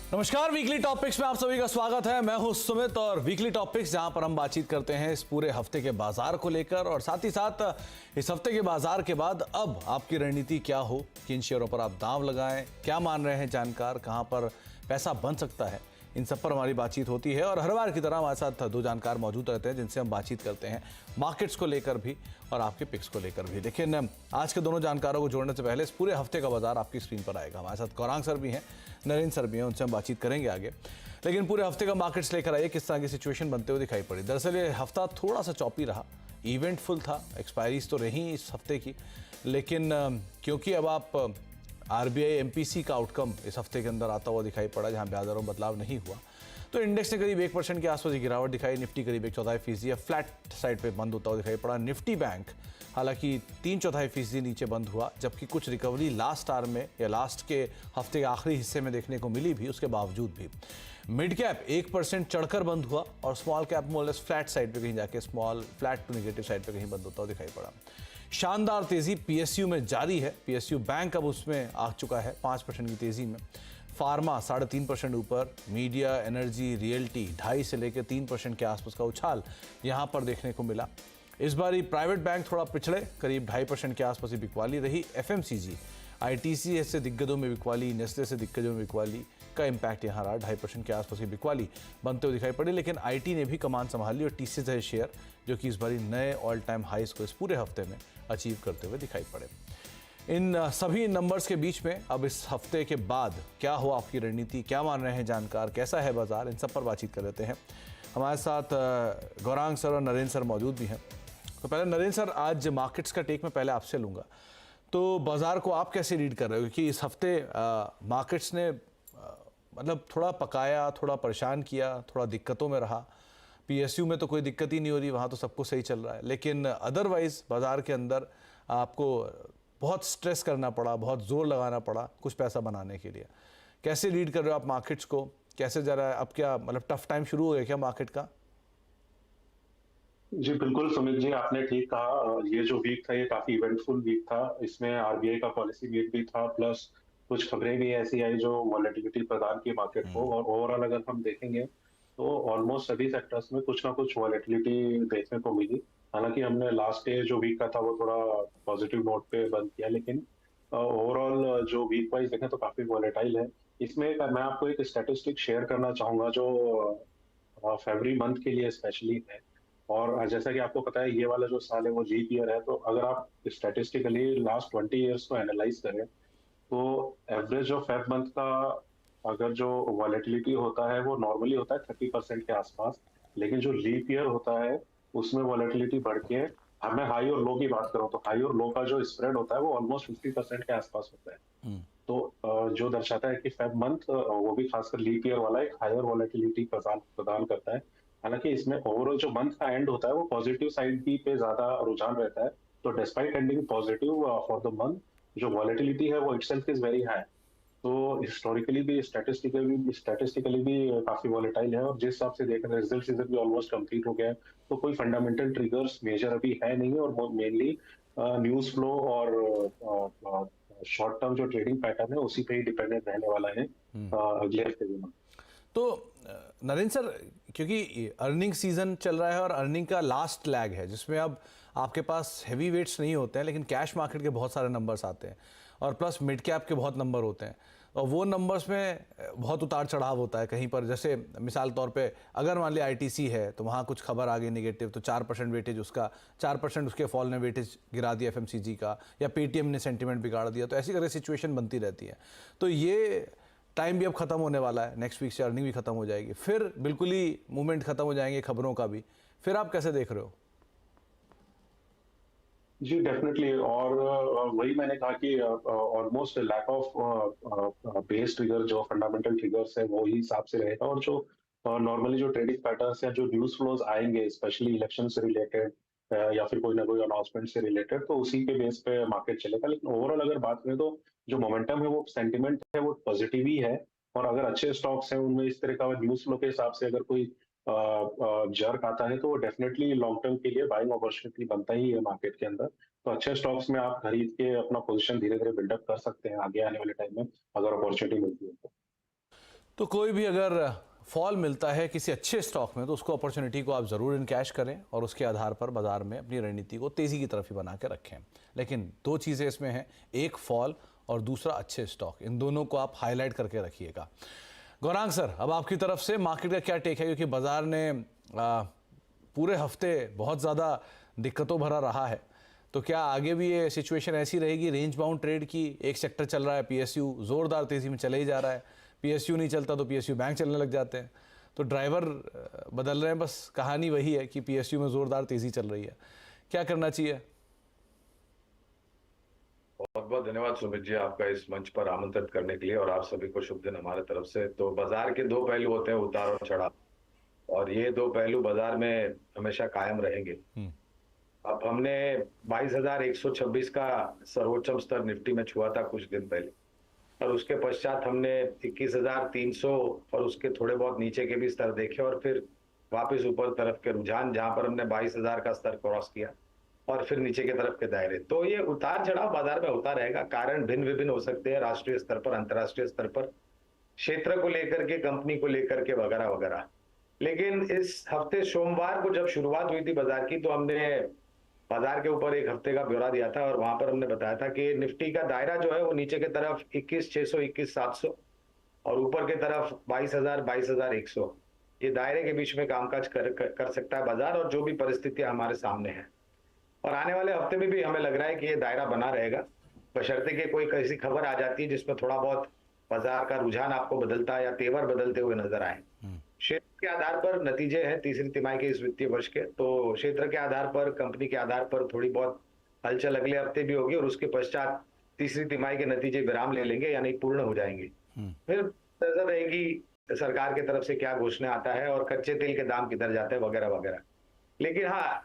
नमस्कार, weekly topics में आप सभी का स्वागत है। मैं हूं सुमित और वीकली टॉपिक्स जहां पर हम बातचीत करते हैं इस पूरे हफ्ते के बाजार को लेकर और साथ ही साथ इस हफ्ते के बाजार के बाद अब आपकी रणनीति क्या हो, किन शेयरों पर आप दांव लगाएं, क्या मान रहे हैं जानकार, कहां पर पैसा बन सकता है, इन सब पर हमारी बातचीत होती है। और हर बार की तरह हमारे साथ दो जानकार मौजूद रहते हैं जिनसे हम बातचीत करते हैं मार्केट्स को लेकर भी और आपके पिक्स को लेकर भी। लेकिन आज के दोनों जानकारों को जोड़ने से पहले इस पूरे हफ्ते का बाजार आपकी स्क्रीन पर आएगा। हमारे साथ गौरांग सर भी हैं, नरेंद्र सर भी हैं, उनसे हम बातचीत करेंगे आगे। लेकिन पूरे हफ्ते का मार्केट्स लेकर आइए, किस तरह की सिचुएशन बनते हुए दिखाई पड़ी। दरअसल ये हफ्ता थोड़ा सा चौपी रहा, इवेंटफुल था, एक्सपायरीज तो रही इस हफ्ते की, लेकिन क्योंकि अब आप आरबीआई एमपीसी का आउटकम इस हफ्ते के अंदर आता हुआ दिखाई पड़ा जहां ब्याज दरों में बदलाव नहीं हुआ, तो इंडेक्स ने करीब 1% के आसपास गिरावट दिखाई। निफ्टी करीब 1/4% या फ्लैट साइड पे बंद होता हुआ दिखाई पड़ा। निफ्टी बैंक हालांकि 3/4% नीचे बंद हुआ, जबकि कुछ रिकवरी लास्ट आवर में या लास्ट के हफ्ते के आखिरी हिस्से में देखने को मिली भी। उसके बावजूद भी मिड कैप 1% चढ़कर बंद हुआ और small cap more or less flat side पे कहीं जाके small flat to negative side पे कहीं बंद होता हुआ दिखाई पड़ा। शानदार तेजी पीएसयू में जारी है। पीएसयू बैंक अब उसमें आ चुका है 5% की तेजी में। फार्मा 3.5% ऊपर, मीडिया, एनर्जी, रियल्टी 2.5 से लेकर 3% के आसपास का उछाल यहां पर देखने को मिला। इस बार प्राइवेट बैंक थोड़ा पिछड़े, करीब 2.5% के आसपास की बिकवाली रही। एफएमसीजी, आईटीसी से दिग्गजों में बिकवाली, नेस्ले से दिग्गजों में बिकवाली का इम्पैक्ट यहाँ रहा। 2.5% के आसपास की बिकवाली बनते हुए दिखाई पड़ी। लेकिन आईटी ने भी कमान संभाल ली और टीसीएस शेयर जो कि इस बार नए ऑल टाइम हाइस को इस पूरे हफ्ते में अचीव करते हुए दिखाई पड़े। इन सभी नंबर्स के बीच में अब इस हफ्ते के बाद क्या हो आपकी रणनीति, क्या मान रहे हैं जानकार, कैसा है बाजार, इन सब पर बातचीत कर लेते हैं। हमारे साथ गौरांग सर और नरेंद्र सर मौजूद भी हैं। तो पहले नरेंद्र सर, आज मार्केट्स का टेक मैं पहले आपसे लूँगा, तो बाजार को आप कैसे रीड कर रहे हो? क्योंकि इस हफ्ते मार्केट्स ने मतलब थोड़ा पकाया, थोड़ा परेशान किया, थोड़ा दिक्कतों में रहा। पीएसयू में तो कोई दिक्कत ही नहीं हो रही, वहाँ तो सब कुछ सही चल रहा है, लेकिन अदरवाइज बाजार के अंदर आपको बहुत स्ट्रेस करना पड़ा, बहुत जोर लगाना पड़ा कुछ पैसा बनाने के लिए। कैसे रीड कर रहे हो आप मार्केट्स को? कैसे जा रहा है अब? क्या मतलब टफ टाइम शुरू हो गया क्या मार्केट का? जी बिल्कुल सुमित जी, आपने ठीक कहा। ये जो वीक था ये काफी इवेंटफुल वीक था। इसमें आरबीआई का पॉलिसी मीट भी था, प्लस कुछ खबरें भी ऐसी आई जो वॉलेटिलिटी प्रदान की मार्केट को। और ओवरऑल अगर हम देखेंगे तो ऑलमोस्ट सभी सेक्टर्स में कुछ ना कुछ वॉलेटिलिटी देखने को मिली। हालांकि हमने लास्ट डे जो वीक का था वो थोड़ा पॉजिटिव नोट पे बंद किया, लेकिन ओवरऑल जो वीक वाइज देखें तो काफी वॉलेटाइल है। इसमें मैं आपको एक स्टैटिस्टिक शेयर करना चाहूंगा जो फरवरी मंथ के लिए स्पेशली है। और जैसा कि आपको पता है ये वाला जो साल है वो लीप ईयर है, तो अगर आप स्टैटिस्टिकली लास्ट 20 ईयर्स को एनालाइज करें तो एवरेज ऑफ फेब मंथ का अगर जो वॉलेटिलिटी होता है वो नॉर्मली होता है 30% के आसपास। लेकिन जो लीप ईयर होता है उसमें वॉलेटिलिटी बढ़ के, मैं हाई और लो की बात करूं तो हाई और लो का जो स्प्रेड होता है वो ऑलमोस्ट 50% के आसपास होता है। तो जो दर्शाता है कि फेब मंथ वो भी खासकर लीप ईयर वाला एक हायर वॉलेटिलिटी प्रदान प्रदान करता है। हालांकि इसमें ओवरऑल जो मंथ का एंड होता है वो पॉजिटिव साइड भी पे ज्यादा रुझान रहता है। तो despite ending positive for the month, जो वॉलेटिलिटी है वो इटसेल्फ इज वेरी हाई। तो हिस्टोरिकली भी स्टैटिस्टिकली भी काफी वॉलेटाइल है। और जिस हिसाब से देख रहे हैं रिजल्ट सीजन भी ऑलमोस्ट कंप्लीट हो गया है, तो कोई फंडामेंटल ट्रिगर्स मेजर अभी है नहीं है। और मेनली न्यूज फ्लो और शॉर्ट टर्म जो ट्रेडिंग पैटर्न है उसी पे ही डिपेंडेंट रहने वाला है अगले हफ्ते में। तो नरेंद्र सर, क्योंकि अर्निंग सीजन चल रहा है और अर्निंग का लास्ट लैग है जिसमें अब आपके पास हैवी वेट्स नहीं होते हैं, लेकिन कैश मार्केट के बहुत सारे नंबर्स आते हैं और प्लस मिड कैप के बहुत नंबर होते हैं और वो नंबर्स में बहुत उतार चढ़ाव होता है। कहीं पर जैसे मिसाल तौर पे अगर मान लिया आईटीसी है तो वहाँ कुछ खबर आ गई नेगेटिव तो 4% वेटेज उसका, 4% उसके फॉल ने वेटेज गिरा दिया एफएमसीजी का, या पेटीएम ने सेंटिमेंट बिगाड़ दिया। तो ऐसी करके सिचुएशन बनती रहती है। तो ये टाइम भी अब खत्म होने वाला है, नेक्स्ट वीक से अर्निंग भी खत्म हो जाएगी, फिर बिल्कुल ही मूवमेंट खत्म हो जाएंगे खबरों का भी। फिर आप कैसे देख रहे हो? जी डेफिनेटली। और वही मैंने कहा कि almost lack of base trigger, जो फंडामेंटल ट्रिगर्स है वो ही हिसाब से रहेगा। और जो नॉर्मली जो ट्रेडिंग पैटर्न्स या जो न्यूज फ्लोज आएंगे स्पेशली इलेक्शन से रिलेटेड या फिर कोई ना कोई अनाउंसमेंट से रिलेटेड, तो उसी के बेस पे मार्केट चलेगा। लेकिन ओवरऑल अगर बात करें तो जो मोमेंटम है वो सेंटिमेंट है वो पॉजिटिव ही है। और अगर अच्छे स्टॉक्स हैं उनमें इस तरह का न्यूज फ्लो के हिसाब से अगर कोई जर्क आता है तो डेफिनेटली लॉन्ग टर्म के लिए बाइंग अपॉर्चुनिटी बनता ही है मार्केट के अंदर। तो अच्छे स्टॉक्स में आप खरीद के अपना पोजीशन धीरे धीरे बिल्डअप कर सकते हैं आगे आने वाले टाइम में अगर अपॉर्चुनिटी मिलती है तो। तो कोई भी अगर फॉल मिलता है किसी अच्छे स्टॉक में तो उसको अपॉर्चुनिटी को आप ज़रूर इनकैश करें और उसके आधार पर बाजार में अपनी रणनीति को तेज़ी की तरफ ही बना के रखें। लेकिन दो चीज़ें इसमें हैं, एक फॉल और दूसरा अच्छे स्टॉक, इन दोनों को आप हाईलाइट करके रखिएगा। गौरांग सर, अब आपकी तरफ से मार्केट का क्या टेक है, क्योंकि बाजार ने पूरे हफ्ते बहुत ज़्यादा दिक्कतों भरा रहा है, तो क्या आगे भी ये सिचुएशन ऐसी रहेगी रेंज बाउंड ट्रेड की? एक सेक्टर चल रहा है, पीएसयू जोरदार तेजी में चले ही जा रहा है, पीएसयू नहीं चलता तो पीएसयू बैंक चलने लग जाते हैं, तो ड्राइवर बदल रहे हैं, बस कहानी वही है कि पीएसयू में जोरदार तेजी चल रही है। क्या करना चाहिए? बहुत बहुत धन्यवाद सुमित जी, आपका इस मंच पर आमंत्रित करने के लिए, और आप सभी को शुभ दिन हमारे तरफ से। तो बाजार के दो पहलू होते हैं, उतार और चढ़ाव, और ये दो पहलू बाजार में हमेशा कायम रहेंगे। अब हमने 22,126 का सर्वोच्चम स्तर निफ्टी में छुआ था कुछ दिन पहले, और उसके पश्चात हमने 21,300 और उसके थोड़े बहुत नीचे के भी स्तर देखे, और फिर वापस ऊपर तरफ के रुझान, जहां पर हमने 22,000 का स्तर क्रॉस किया, और फिर नीचे की तरफ के दायरे। तो ये उतार चढ़ाव बाजार में होता रहेगा। कारण भिन्न विभिन्न हो सकते हैं, राष्ट्रीय स्तर पर, अंतर्राष्ट्रीय स्तर पर, क्षेत्र को लेकर के, कंपनी को लेकर के, वगैरह वगैरह। लेकिन इस हफ्ते सोमवार को जब शुरुआत हुई थी बाजार की, तो हमने बाजार के ऊपर एक हफ्ते का ब्यौरा दिया था, और वहां पर हमने बताया था कि निफ्टी का दायरा जो है वो नीचे की तरफ 21,600, 21,700, और ऊपर की तरफ 22,000, 22,100, ये दायरे के बीच में कामकाज कर सकता है बाजार, और जो भी परिस्थितियां हमारे सामने हैं। और आने वाले हफ्ते में भी हमें लग रहा है कि ये दायरा बना रहेगा, बशर्ते कि कोई कैसी खबर आ जाती है जिसमें थोड़ा बहुत बाजार का रुझान आपको बदलता है या तेवर बदलते हुए नजर आए। क्षेत्र के आधार पर नतीजे हैं तीसरी तिमाही के इस वित्तीय वर्ष के, तो क्षेत्र के आधार पर, कंपनी के आधार पर थोड़ी बहुत हलचल अगले हफ्ते भी होगी, और उसके पश्चात तीसरी तिमाही के नतीजे विराम ले लेंगे, यानी पूर्ण हो जाएंगे। फिर नजर रहेगी सरकार की तरफ से क्या घोषणा आता है, और कच्चे तेल के दाम किधर जाते हैं, वगैरह वगैरह। लेकिन हाँ,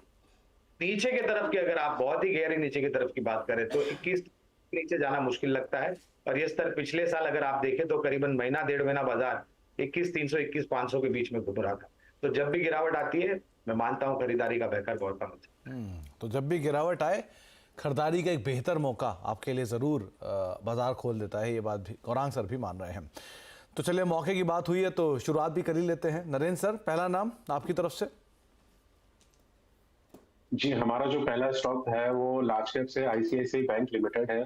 नीचे की तरफ की अगर आप बहुत ही गहरी नीचे की तरफ की बात करें तो 21 नीचे जाना मुश्किल लगता है, और ये स्तर पिछले साल अगर आप देखें तो करीबन महीना डेढ़ महीना बाजार 21,300, 21,500 के बीच में घूम रहा था। तो जब भी गिरावट आती है, मैं मानता हूं खरीदारी का बेहतर मौका मिलता है। तो जब भी गिरावट आए, खरीदारी का एक बेहतर मौका आपके लिए ज़रूर बाजार खोल देता है, ये बात भी गौरांग सर भी मान रहे हैं। तो चलिए, मौके की बात हुई है तो शुरुआत भी कर ही लेते हैं। नरेंद्र सर, पहला नाम आपकी तरफ से। जी, हमारा जो पहला स्टॉक है वो लार्ज कैप से आईसीआईसीआई बैंक लिमिटेड है।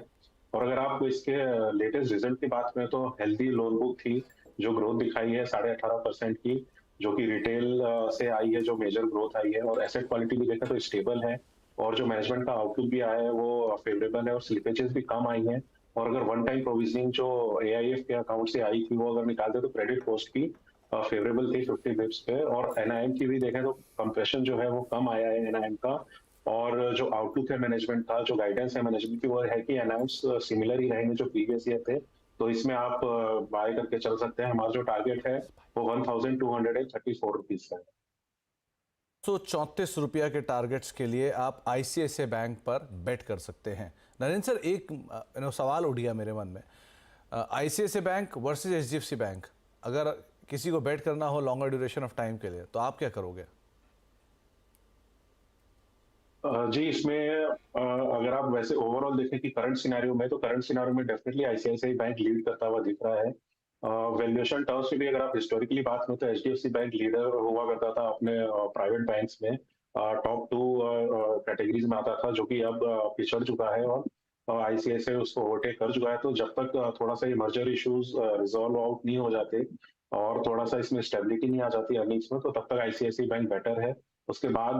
और अगर आप इसके लेटेस्ट रिजल्ट की बात करें तो हेल्दी लोन बुक थी, जो ग्रोथ दिखाई है 18.5% की, जो कि रिटेल से आई है, जो मेजर ग्रोथ आई है। और एसेट क्वालिटी भी देखा तो स्टेबल है, और जो मैनेजमेंट का आउटलुक भी आया है वो फेवरेबल है, और स्लिपेजेस भी कम आई हैं। और अगर वन टाइम प्रोविजनिंग जो एआईएफ के अकाउंट से आई थी वो अगर निकालते तो क्रेडिट कॉस्ट की फेवरेबल थी 50 बिप्स पे। और एनआईएम की भी देखें तो कंप्रेशन जो है वो कम आया है एनआईएम का। और जो आउटलुक है मैनेजमेंट का, जो गाइडेंस है मैनेजमेंट की, वो है कि एनआईएम्स सिमिलर ही रहेंगे जो प्रीवियस ईयर थे। तो इसमें आप बाय करके चल सकते हैं। हमारा जो टारगेट है वो 1,234 रुपीज का है। तो 34 रुपया के टारगेट्स के लिए आप आईसीआईसीआई बैंक पर बेट कर सकते हैं। नरेंद्र सर, एक सवाल उठ गया मेरे मन में, ICICI bank versus HDFC bank, अगर किसी को बेट करना हो लॉन्गर ड्यूरेशन ऑफ टाइम के लिए, तो आप क्या करोगे? जी, इसमें अगर आप वैसे ओवरऑल देखें कि करंट सिनेरियो में, तो करंट सिनेरियो में डेफिनेटली आईसीआईसीआई बैंक लीड करता हुआ दिख रहा है। वैल्यूएशन टर्म्स में भी अगर आप हिस्टोरिकली बात करें तो एचडीएफसी बैंक लीडर हुआ करता था अपने प्राइवेट बैंक्स में, टॉप 2 कैटेगरीज में आता था, जो कि अब पिछड़ चुका है, और आईसीआईसीआई उसको ओवरटेक कर चुका है। तो जब तक थोड़ा सा ये मर्जर इश्यूज रिजॉल्व आउट नहीं हो जाते और थोड़ा सा इसमें स्टेबिलिटी नहीं आ जाती अर्निंग्स में, तो तब तक आईसीआईसीआई बैंक बेटर है। उसके बाद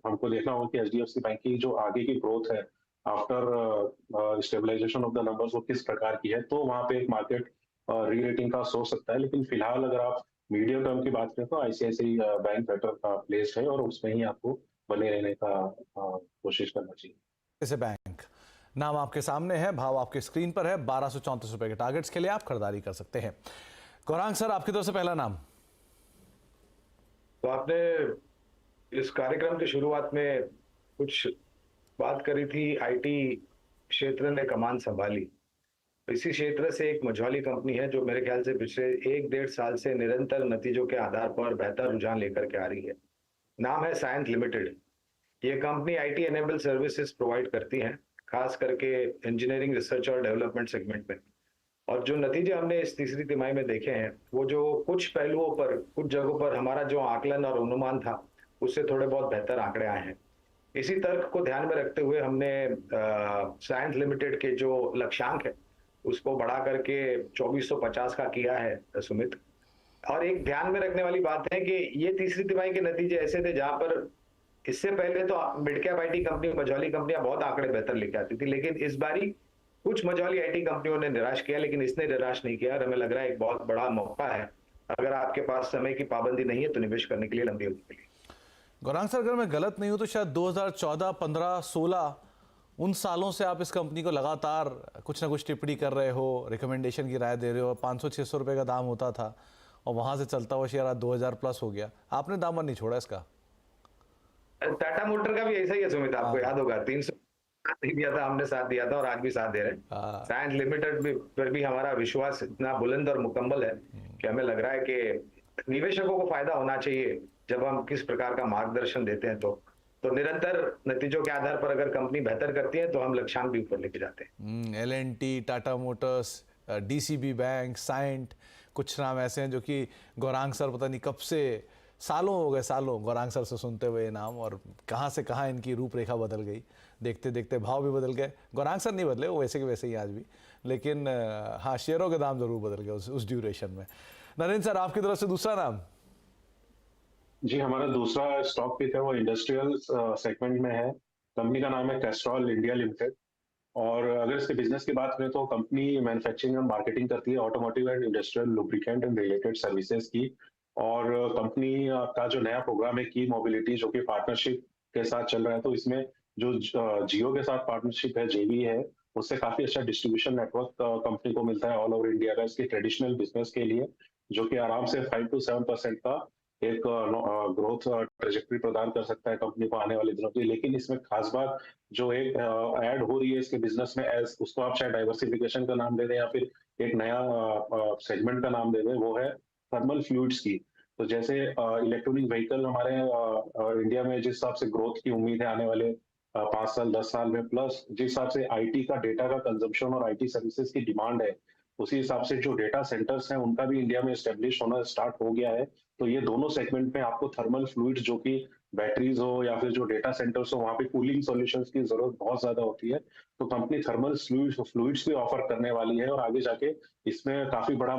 हमको देखना होगा कि एचडीएफसी बैंक की जो आगे की ग्रोथ है after stabilisation of the numbers वो किस प्रकार की है, तो वहां पे एक मार्केट री रेटिंग का सोच सकता है। लेकिन फिलहाल अगर आप मीडियम टर्म की बात करें तो आईसीआईसीआई बैंक बेटर का प्लेस है, और उसमें ही आपको बने रहने का कोशिश करना चाहिए। जैसे बैंक नाम आपके सामने है, भाव आपके स्क्रीन पर है, 1234 रुपए के टारगेट्स के लिए आप खरीदारी कर सकते हैं। गौरांग सर, आपकी तरफ से पहला नाम। तो आपने इस कार्यक्रम की शुरुआत में कुछ बात करी थी, आईटी क्षेत्र ने कमान संभाली। इसी क्षेत्र से एक मझौली कंपनी है जो मेरे ख्याल से पिछले 1-1.5 साल से निरंतर नतीजों के आधार पर बेहतर रुझान लेकर के आ रही है। नाम है सायंत लिमिटेड। ये company IT enable services provide करती है, खास करके इंजीनियरिंग, रिसर्च और डेवलपमेंट सेगमेंट में। और जो नतीजे हमने इस तीसरी तिमाही में देखे हैं, वो जो कुछ पहलुओं पर, कुछ जगहों पर हमारा जो आकलन और अनुमान था, उससे थोड़े बहुत बेहतर आंकड़े आए हैं। इसी तर्क को ध्यान में रखते हुए हमने साइंस लिमिटेड के जो लक्ष्यांक है, उसको बढ़ा करके 2450 का किया है सुमित। और एक ध्यान में रखने वाली बात है कि ये तीसरी तिमाही के नतीजे ऐसे थे जहां पर इससे पहले तो mid cap IT company, Majhauli कंपनियां बहुत आंकड़े बेहतर लेके आती थी, लेकिन इस बारी कुछ मझौली आईटी कंपनियों ने निराश किया, लेकिन इसने निराश नहीं किया। और हमें लग रहा है एक बहुत बड़ा मौका है, अगर आपके पास समय की पाबंदी नहीं है तो निवेश करने के लिए, लंबी अवधि के लिए। गौरांग सर, अगर मैं गलत नहीं हूं तो शायद 2014, 15, 16 उन सालों से आप इस कंपनी को लगातार कुछ ना कुछ टिप्पणी कर रहे हो, रिकमेंडेशन की राय दे रहे हो। 500-600 रुपए का दाम होता था और वहां से चलता हुआ शेयर आज 2000 प्लस हो गया। आपने दामन नहीं छोड़ा इसका। टाटा मोटर का भी ऐसा ही है सुमित, आपको याद होगा 300 दिया था, हमने साथ दिया था और आज भी साथ दे रहे हैं। साइंस लिमिटेड पर भी हमारा विश्वास इतना बुलंद और मुकम्मल है कि हमें लग रहा है कि निवेशकों को फायदा होना चाहिए जब हम किस प्रकार का मार्गदर्शन देते हैं। तो निरंतर नतीजों के आधार पर अगर कंपनी बेहतर करती है तो हम लक्ष्यांक भी ऊपर लेके जाते हैं। L&T, Tata Motors, DCB bank, Cyient, कुछ नाम ऐसे हैं जो कि गौरांग सर पता नहीं कब से, सालों हो गए, सालों गौरांग सर से सुनते हुए ये नाम, और कहाँ से कहाँ इनकी रूपरेखा बदल गई। देखते देखते भाव भी बदल गए। गौरांग सर नहीं बदले, वो वैसे के वैसे ही आज भी, लेकिन हाँ, शेयरों के दाम जरूर बदल गए उस ड्यूरेशन में। नरेंद्र सर, आपकी तरफ से दूसरा नाम? जी, हमारा दूसरा स्टॉक पिक है वो इंडस्ट्रियल सेगमेंट में है। कंपनी का नाम है कैस्ट्रॉल इंडिया लिमिटेड। और अगर इसके बिजनेस की बात करें तो कंपनी मैन्युफैक्चरिंग एंड मार्केटिंग करती है automotive and industrial lubricant and related services की। और कंपनी का जो नया प्रोग्राम है की मोबिलिटी, जो कि पार्टनरशिप के साथ चल रहा है, तो इसमें जो जियो के साथ पार्टनरशिप है, जेवी है, उससे काफी अच्छा डिस्ट्रीब्यूशन नेटवर्क कंपनी को मिलता है ऑल ओवर इंडिया का इसके ट्रेडिशनल बिजनेस के लिए, जो कि आराम से 5 to 7% का एक ग्रोथ ट्रेजेक्टरी प्रदान कर सकता है कंपनी को आने वाले दिनों की। लेकिन इसमें खास बात जो एक ऐड हो रही है इसके बिजनेस में, एज उसको आप चाहे डाइवर्सिफिकेशन का नाम दे दें या फिर एक नया सेगमेंट का नाम दे दें, वो है थर्मल फ्लूइड्स की। तो जैसे इलेक्ट्रॉनिक व्हीकल हमारे इंडिया में जिस हिसाब से ग्रोथ की उम्मीद है आने वाले 5 साल 10 साल में, प्लस जिस हिसाब से आईटी का डेटा का कंजम्पशन और आईटी सर्विसेज की डिमांड है, उसी हिसाब से जो डेटा सेंटर्स हैं उनका भी इंडिया में एस्टेब्लिश होना स्टार्ट हो गया है। तो ये दोनों सेगमेंट में आपको थर्मल फ्लूइड्स, जो कि बैटरीज हो या फिर जो डेटा सेंटर्स हो, वहां पे कूलिंग सॉल्यूशंस की जरूरत बहुत ज्यादा होती है। तो कंपनी थर्मल फ्लूइड्स भी ऑफर करने वाली है और आगे जाके इसमें काफी बड़ा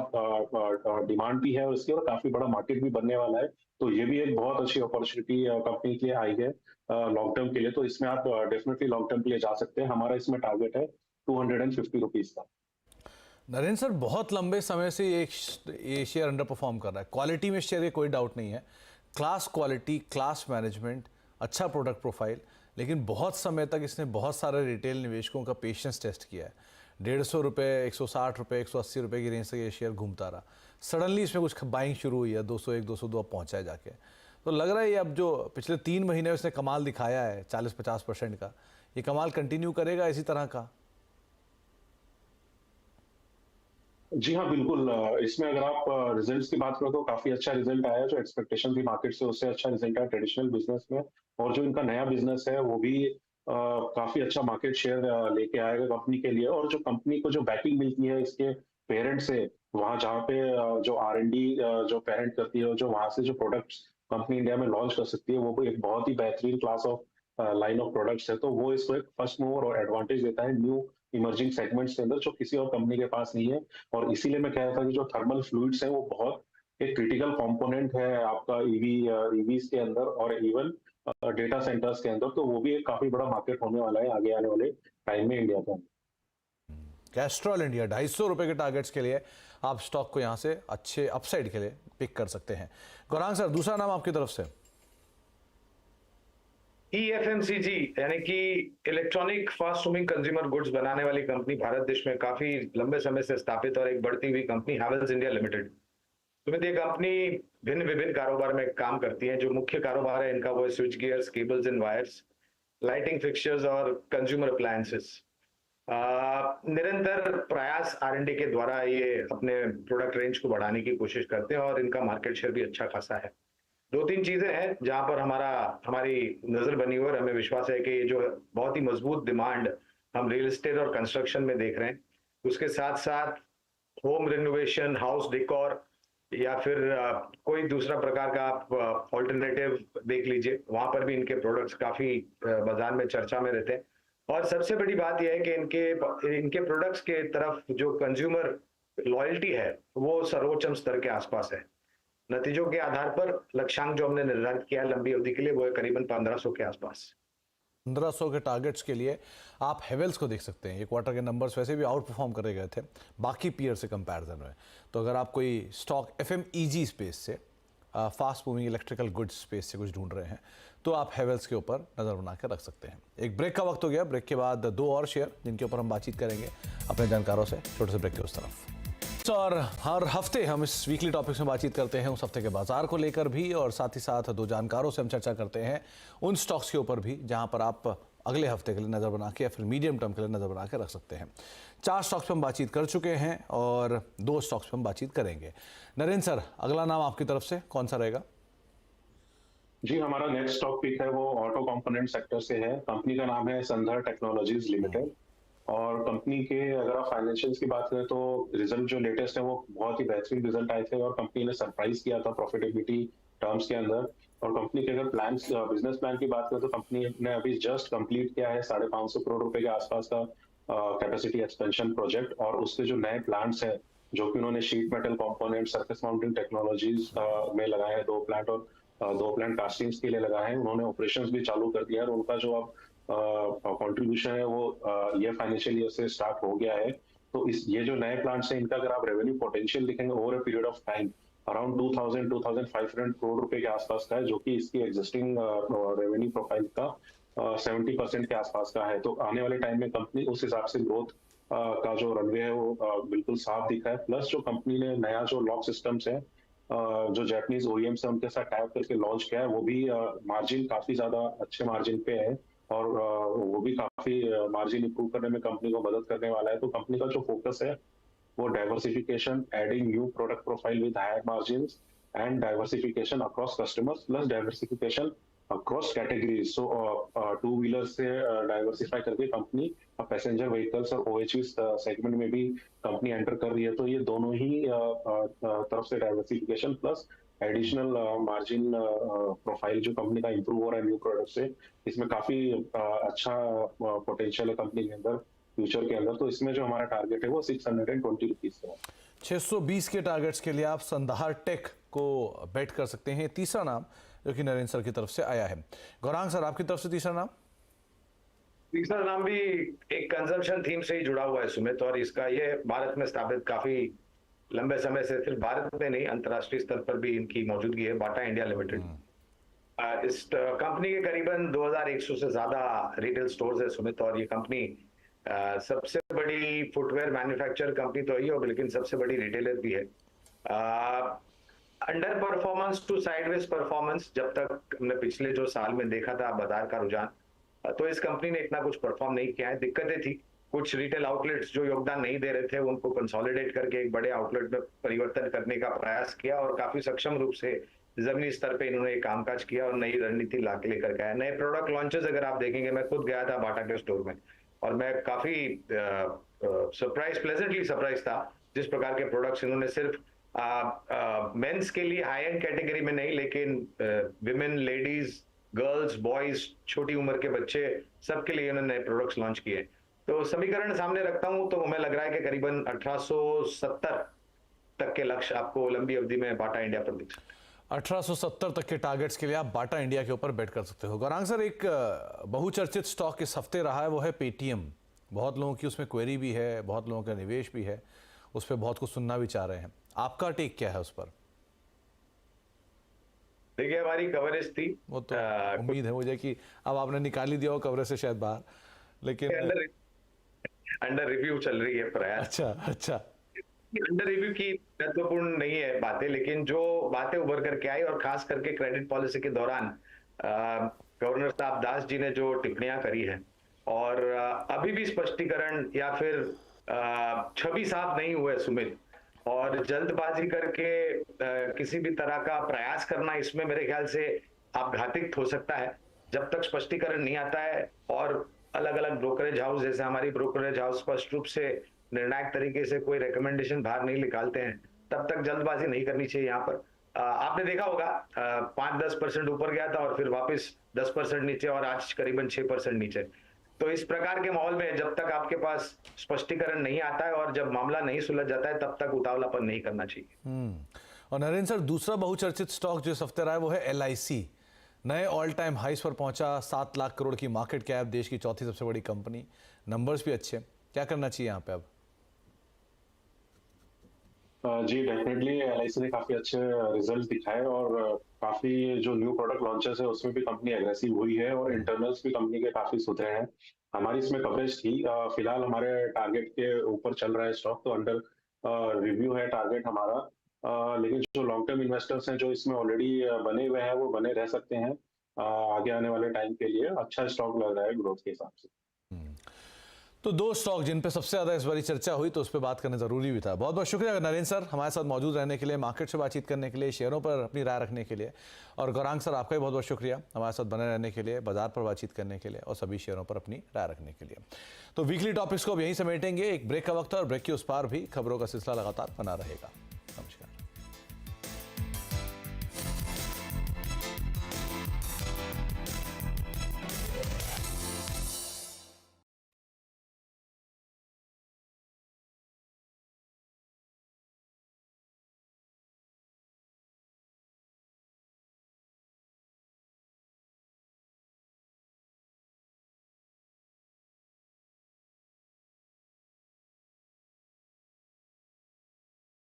डिमांड भी है उसकी और काफी बड़ा मार्केट भी बनने वाला है। तो ये भी एक बहुत अच्छी अपॉर्चुनिटी कंपनी के लिए आई है लॉन्ग टर्म के लिए। तो इसमें आप डेफिनेटली लॉन्ग टर्म के लिए जा सकते हैं। हमारा इसमें टारगेट है 250 रुपीज का। नरेंद्र सर, बहुत लंबे समय से ये शेयर अंडर परफॉर्म कर रहा है। क्वालिटी में शेयर के कोई डाउट नहीं है, क्लास क्वालिटी, क्लास मैनेजमेंट, अच्छा प्रोडक्ट प्रोफाइल, लेकिन बहुत समय तक इसने बहुत सारे रिटेल निवेशकों का पेशेंस टेस्ट किया है। 150 रुपये, 160 रुपये, 180 रुपये की रेंज तक ये शेयर घूमता रहा। सडनली इसमें कुछ बाइंग शुरू हुई है, 201, 202 अब पहुँचा है जाके। तो लग रहा है ये अब जो पिछले 3 महीने उसने कमाल दिखाया है 40-50% का, ये कमाल कंटिन्यू करेगा इसी तरह का? जी हाँ, बिल्कुल। इसमें अगर आप रिजल्ट्स की बात करो तो काफी अच्छा रिजल्ट आया। जो एक्सपेक्टेशन थी मार्केट से, उससे अच्छा रिजल्ट आया ट्रेडिशनल बिजनेस में। और जो इनका नया बिजनेस है वो भी काफी अच्छा मार्केट शेयर लेके आएगा कंपनी के लिए। और जो कंपनी को जो बैकिंग मिलती है इसके पेरेंट से, वहाँ जहाँ पे जो R&D जो पेरेंट करती है, जो वहां से जो प्रोडक्ट्स कंपनी इंडिया में लॉन्च कर सकती है, वो भी एक बहुत ही बेहतरीन class of line of products है। तो वो इसको एक फर्स्ट मूवर और एडवांटेज देता है न्यू इमर्जिंग सेगमेंट्स के अंदर, जो किसी और कंपनी के पास नहीं है। और इसीलिए मैं कह रहा था कि जो थर्मल फ्लूइड्स है वो बहुत एक क्रिटिकल कंपोनेंट है आपका ईवीज के अंदर और इवन डेटा सेंटर्स के अंदर। तो वो भी एक काफी बड़ा मार्केट होने वाला है आगे आने वाले टाइम में इंडिया का। कैस्ट्रॉल इंडिया 250 रुपये के टारगेट्स के लिए आप स्टॉक को यहाँ से अच्छे अपसाइड के लिए पिक कर सकते हैं। गौरांग सर, दूसरा नाम आपकी तरफ से? EFMCG यानी कि electronic fast moving consumer goods बनाने वाली कंपनी, भारत देश में काफी लंबे समय से स्थापित और एक बढ़ती हुई कंपनी, हैवेल्स इंडिया लिमिटेड। तुम्हें ये कंपनी भिन्न विभिन्न कारोबार में काम करती है। जो मुख्य कारोबार है इनका वो है switch gears, cables and wires, lighting fixtures और कंज्यूमर अप्लायंसेस। निरंतर प्रयास R&D के द्वारा ये अपने प्रोडक्ट रेंज को बढ़ाने की कोशिश करते हैं और इनका मार्केट शेयर भी अच्छा खासा है। 2-3 चीजें हैं जहां पर हमारी नजर बनी हुई और हमें विश्वास है कि ये जो बहुत ही मजबूत डिमांड हम रियल एस्टेट और कंस्ट्रक्शन में देख रहे हैं, उसके साथ साथ होम रिनोवेशन, हाउस डेकोर या फिर कोई दूसरा प्रकार का आप ऑल्टरनेटिव देख लीजिए, वहां पर भी इनके प्रोडक्ट्स काफी बाजार में चर्चा में रहते हैं। और सबसे बड़ी बात यह है कि इनके प्रोडक्ट्स के तरफ जो कंज्यूमर लॉयल्टी है वो सर्वोच्च स्तर के आसपास है। नतीजों के आधार पर लक्ष्यांक जो हमने निर्धारित किया है लंबी अवधि के लिए वो है करीबन 1500 के आसपास। 1500 के टारगेट्स के लिए आप हेवेल्स को देख सकते हैं। ये क्वार्टर के नंबर्स वैसे भी आउट परफॉर्म करे गए थे बाकी पीयर से कंपैरिजन में। तो अगर आप कोई स्टॉक एफएमईजी स्पेस से, fast moving electrical goods space से कुछ ढूंढ रहे हैं तो आप हेवेल्स के ऊपर नज़र बना के रख सकते हैं। एक ब्रेक का वक्त हो गया। ब्रेक के बाद 2 और शेयर जिनके ऊपर हम बातचीत करेंगे अपने जानकारों से। छोटे से ब्रेक के उस तरफ। और हर हफ्ते हम इस वीकली टॉपिक्स में बातचीत करते हैं उस हफ्ते के बाजार को लेकर भी, और साथ ही साथ 2 जानकारों से हम चर्चा करते हैं उन स्टॉक्स के ऊपर भी जहां पर आप अगले हफ्ते के लिए नज़र बना के या फिर मीडियम टर्म के लिए नज़र बना के रख सकते हैं। 4 स्टॉक्स पे हम बातचीत कर चुके हैं और 2 स्टॉक्स पे हम बातचीत करेंगे। नरेंद्र सर, अगला नाम आपकी तरफ से कौन सा रहेगा? जी, हमारा नेक्स्ट स्टॉक पिक है वो ऑटो कंपोनेंट सेक्टर से है। कंपनी का नाम है संधार टेक्नोलॉजीज लिमिटेड। और कंपनी के अगर आप फाइनेंशियल्स की बात करें तो रिजल्ट जो लेटेस्ट है वो बहुत ही बेहतरीन रिजल्ट आए थे और कंपनी ने सरप्राइज किया था प्रॉफिटेबिलिटी टर्म्स के अंदर। और कंपनी के अगर बिजनेस प्लान की बात करें तो कंपनी ने अभी जस्ट कंप्लीट किया है 550 करोड़ रुपए के आसपास का कैपेसिटी एक्सपेंशन प्रोजेक्ट। और उसके जो नए प्लांट्स हैं जो कि उन्होंने sheet metal component, surface mounting technologies में लगाए हैं 2 प्लांट, और 2 प्लांट कास्टिंग्स के लिए लगाए हैं। उन्होंने ऑपरेशंस भी चालू कर दिया है और उनका जो अब कंट्रीब्यूशन है वो ये फाइनेंशियल ईयर से स्टार्ट हो गया है। तो ये जो नए प्लांट्स हैं इनका अगर आप रेवेन्यू पोटेंशियल दिखेंगे over a period of time around 2500 crore रुपए के आसपास का है, जो कि इसकी एग्जिस्टिंग रेवेन्यू प्रोफाइल का 70% के आसपास का है। तो आने वाले टाइम में कंपनी उस हिसाब से ग्रोथ का जो रनवे है वो बिल्कुल साफ दिखा है। प्लस जो कंपनी ने नया जो लॉक सिस्टम्स है जो जापानीज ओईएम से उनके साथ टाइप करके लॉन्च किया है वो भी मार्जिन काफी ज्यादा अच्छे मार्जिन पे है और वो भी काफी मार्जिन इंप्रूव करने में कंपनी को मदद करने वाला है। तो कंपनी का जो फोकस है वो diversification, adding new product profile with higher margins and diversification across customers plus diversification across categories. So 2 wheeler से डाइवर्सिफाई करके कंपनी पैसेंजर व्हीकल्स और ओएचवी सेगमेंट में भी कंपनी एंटर कर रही है। तो ये दोनों ही तरफ से diversification plus additional margin profile जो कंपनी का इंप्रूव हो रहा है न्यू प्रोडक्ट से, इसमें काफी अच्छा पोटेंशियल है कंपनी के अंदर फ्यूचर के अंदर। तो इसमें जो हमारा टारगेट है वो 620 रुपीज है। 620 के टारगेट्स के लिए आप संधार टेक को बेट कर सकते हैं। तीसरा नाम जो कि नरेंद्र सर की तरफ से आया है। गौरांग सर, आपकी तरफ से तीसरा नाम? तीसरा नाम भी एक कंजम्पशन थीम से ही जुड़ा हुआ है सुमित, और इसका ये भारत में स्थापित काफी लंबे समय से, सिर्फ भारत में नहीं अंतर्राष्ट्रीय स्तर पर भी इनकी मौजूदगी है, बाटा इंडिया लिमिटेड। इस कंपनी के करीबन 2100 से ज्यादा रिटेल स्टोर्स है सुमित, और ये कंपनी सबसे बड़ी फुटवेयर मैन्युफैक्चर कंपनी तो ही होगी लेकिन सबसे बड़ी रिटेलर भी है। Under performance to sideways performance जब तक हमने पिछले जो साल में देखा था बाजार का रुझान, तो इस कंपनी ने इतना कुछ परफॉर्म नहीं किया है। दिक्कतें थी, कुछ रिटेल आउटलेट्स जो योगदान नहीं दे रहे थे उनको कंसोलिडेट करके एक बड़े आउटलेट में परिवर्तन करने का प्रयास किया और काफी सक्षम रूप से जमीनी स्तर पे इन्होंने कामकाज किया और नई रणनीति लाके लेकर के आया। नए प्रोडक्ट लॉन्चेस अगर आप देखेंगे, मैं खुद गया था बाटा के स्टोर में और मैं काफी प्लेजेंटली सरप्राइज था जिस प्रकार के प्रोडक्ट्स इन्होंने सिर्फ मेंस के लिए हाई एंड कैटेगरी में नहीं लेकिन विमेन, लेडीज, गर्ल्स, बॉयज, छोटी उम्र के बच्चे सबके लिए इन्होंने नए प्रोडक्ट्स लॉन्च किए। तो समीकरण सामने रखता हूं तो हमें लग रहा है कि करीबन 1870 तक के लक्ष्य आपको लंबी अवधि में बाटा इंडिया पर दिख सकते हैं। 1870 तक के टारगेट्स के लिए आप बाटा इंडिया के ऊपर बेट कर सकते हो। गौरांग सर, एक बहुचर्चित स्टॉक इस हफ्ते रहा है वो है पेटीएम। बहुत लोगों की उसमें क्वेरी भी है, बहुत लोगों का निवेश भी है, उस पर बहुत कुछ सुनना भी चाह रहे हैं। आपका टेक क्या है उस पर? देखिए, हमारी कवरेज थी, वो तो उम्मीद है मुझे कि अब आपने निकाल ही दिया हो कवरेज से शायद बाहर, लेकिन अंडर रिव्यू चल रही है प्रयास। अच्छा अंडर रिव्यू की महत्वपूर्ण नहीं है बातें, लेकिन जो बातें उभर करके आई और खास करके क्रेडिट पॉलिसी के दौरान गवर्नर साहब दास जी ने जो टिप्पणियां करी है और अभी भी स्पष्टीकरण या फिर छवि साफ नहीं हुए सुमित, और जल्दबाजी करके किसी भी तरह का प्रयास करना इसमें मेरे ख्याल से आपघातिक हो सकता है। जब तक स्पष्टीकरण नहीं आता है और अलग अलग ब्रोकरेज हाउस जैसे हमारी ब्रोकरेज हाउस स्पष्ट रूप से निर्णायक तरीके से कोई रिकमेंडेशन बाहर नहीं निकालते हैं, तब तक जल्दबाजी नहीं करनी चाहिए। यहाँ पर आपने देखा होगा 5-10% ऊपर गया था और फिर वापस 10% नीचे और आज करीबन 6% नीचे। तो इस प्रकार के माहौल में जब तक आपके पास स्पष्टीकरण नहीं आता है और जब मामला नहीं सुलझ जाता है, तब तक उतावलापन नहीं करना चाहिए। और नरेंद्र सर, दूसरा बहुचर्चित स्टॉक जो इस हफ्ते रहा है वो है LIC। नए ऑल टाइम हाइस पर पहुंचा, 7 लाख करोड़ की मार्केट कैप, देश की चौथी सबसे बड़ी कंपनी, नंबर्स भी अच्छे। क्या करना चाहिए यहाँ पे अब? जी डेफिनेटली LIC ने काफी अच्छे रिजल्ट दिखाए और काफी जो न्यू प्रोडक्ट लॉन्चेस है उसमें भी कंपनी एग्रेसिव हुई है और इंटरनल्स भी कंपनी के काफी सुधरे हैं। हमारी इसमें कवरेज थी। फिलहाल हमारे टारगेट के ऊपर चल रहा है स्टॉक, तो अंडर रिव्यू है टारगेट हमारा। लेकिन जो लॉन्ग टर्म इन्वेस्टर्स हैं जो इसमें ऑलरेडी बने हुए हैं वो बने रह सकते हैं आगे आने वाले टाइम के लिए। अच्छा स्टॉक लग रहा है ग्रोथ के हिसाब से। तो 2 स्टॉक जिन पे सबसे ज़्यादा इस बारी चर्चा हुई, तो उस पर बात करना ज़रूरी भी था। बहुत बहुत शुक्रिया नरेंद्र सर हमारे साथ मौजूद रहने के लिए, मार्केट से बातचीत करने के लिए, शेयरों पर अपनी राय रखने के लिए। और गौरांग सर, आपका भी बहुत बहुत शुक्रिया हमारे साथ बने रहने के लिए, बाजार पर बातचीत करने के लिए और सभी शेयरों पर अपनी राय रखने के लिए। तो वीकली टॉपिक्स को अब यहीं समेटेंगे। एक ब्रेक का वक्त है और ब्रेक के उस पार भी खबरों का सिलसिला लगातार बना रहेगा।